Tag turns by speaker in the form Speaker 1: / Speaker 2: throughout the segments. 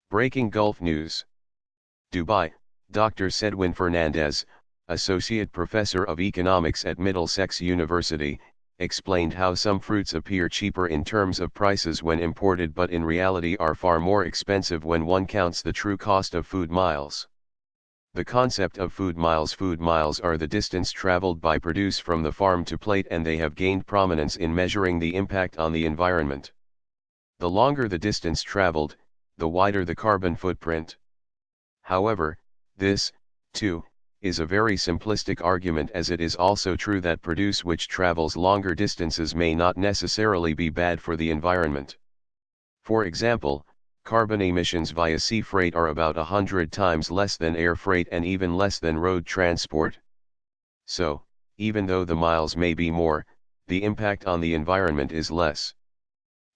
Speaker 1: Breaking Gulf News. Dubai, Dr. Cedwyn Fernandes, Associate Professor of Economics at Middlesex University, explained how some fruits appear cheaper in terms of prices when imported but in reality are far more expensive when one counts the true cost of food miles. The concept of food miles are the distance traveled by produce from the farm to plate, and they have gained prominence in measuring the impact on the environment. The longer the distance traveled, the wider the carbon footprint. However, this, too, is a very simplistic argument, as it is also true that produce which travels longer distances may not necessarily be bad for the environment. For example, carbon emissions via sea freight are about 100 times less than air freight and even less than road transport. So, even though the miles may be more, the impact on the environment is less.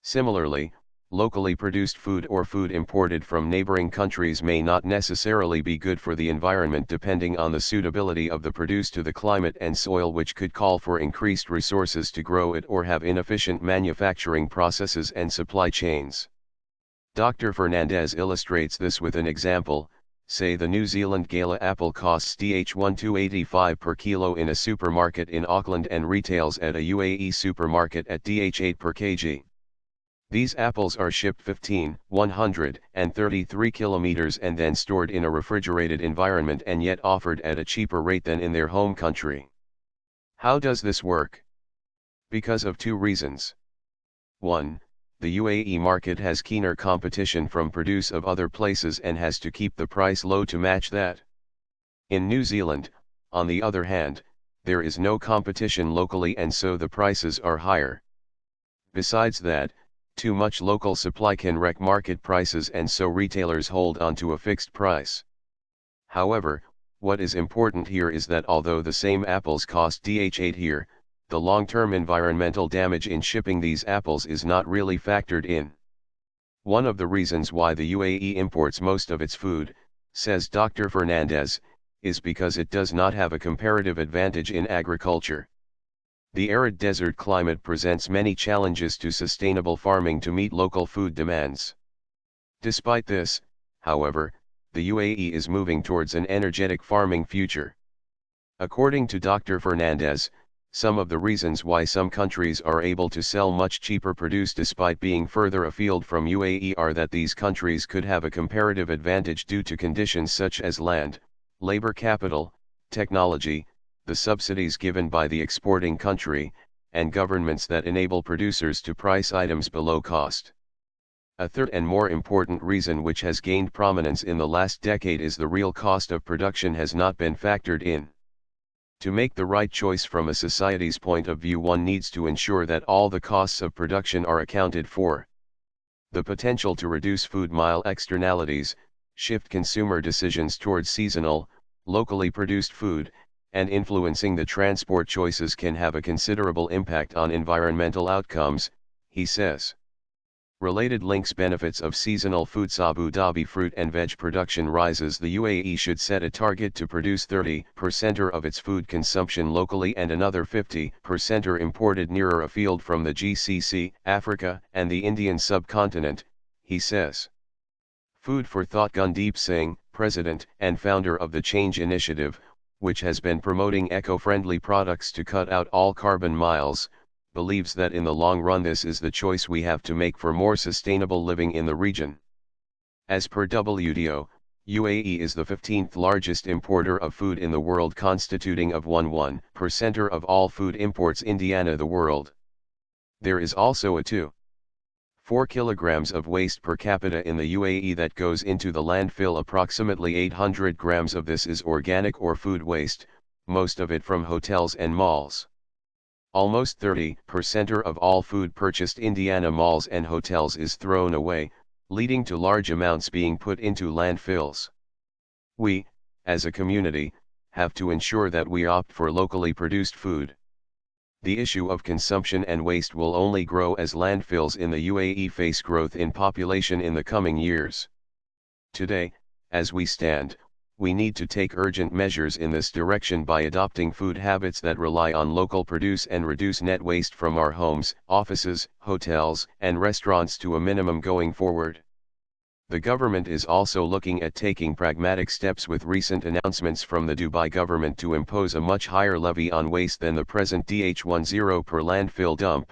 Speaker 1: Similarly, locally produced food or food imported from neighboring countries may not necessarily be good for the environment, depending on the suitability of the produce to the climate and soil, which could call for increased resources to grow it or have inefficient manufacturing processes and supply chains. Dr. Fernandes illustrates this with an example. Say the New Zealand Gala apple costs DH1285 per kilo in a supermarket in Auckland and retails at a UAE supermarket at DH8 per kg. These apples are shipped 133 kilometers and then stored in a refrigerated environment, and yet offered at a cheaper rate than in their home country. How does this work? Because of two reasons. 1. The UAE market has keener competition from produce of other places and has to keep the price low to match that. In New Zealand, on the other hand, there is no competition locally, and so the prices are higher. Besides that, too much local supply can wreck market prices, and so retailers hold on to a fixed price. However, what is important here is that although the same apples cost DH8 here, the long-term environmental damage in shipping these apples is not really factored in. One of the reasons why the UAE imports most of its food, says Dr. Fernandes, is because it does not have a comparative advantage in agriculture. The arid desert climate presents many challenges to sustainable farming to meet local food demands. Despite this, however, the UAE is moving towards an energetic farming future. According to Dr. Fernandes, some of the reasons why some countries are able to sell much cheaper produce despite being further afield from UAE are that these countries could have a comparative advantage due to conditions such as land, labor capital, technology, the subsidies given by the exporting country, and governments that enable producers to price items below cost. A third and more important reason, which has gained prominence in the last decade, is the real cost of production has not been factored in. To make the right choice from a society's point of view, one needs to ensure that all the costs of production are accounted for. The potential to reduce food mile externalities, shift consumer decisions towards seasonal, locally produced food, and influencing the transport choices can have a considerable impact on environmental outcomes, he says. Related links: benefits of seasonal foods. Abu Dhabi fruit and veg production rises. The UAE should set a target to produce 30% of its food consumption locally and another 50% imported nearer afield from the GCC, Africa, and the Indian subcontinent, he says. Food for thought. Gundeep Singh, president and founder of the Change Initiative, which has been promoting eco-friendly products to cut out all carbon miles, believes that in the long run this is the choice we have to make for more sustainable living in the region. As per WTO, UAE is the 15th largest importer of food in the world, constituting of 1% of all food imports. Indiana, the world. There is also a 2.4 kilograms of waste per capita in the UAE that goes into the landfill. Approximately 800 grams of this is organic or food waste, most of it from hotels and malls. Almost 30% of all food purchased in Indiana malls and hotels is thrown away, leading to large amounts being put into landfills. We, as a community, have to ensure that we opt for locally produced food. The issue of consumption and waste will only grow as landfills in the UAE face growth in population in the coming years. Today, as we stand, we need to take urgent measures in this direction by adopting food habits that rely on local produce and reduce net waste from our homes, offices, hotels, and restaurants to a minimum going forward. The government is also looking at taking pragmatic steps with recent announcements from the Dubai government to impose a much higher levy on waste than the present DH10 per landfill dump,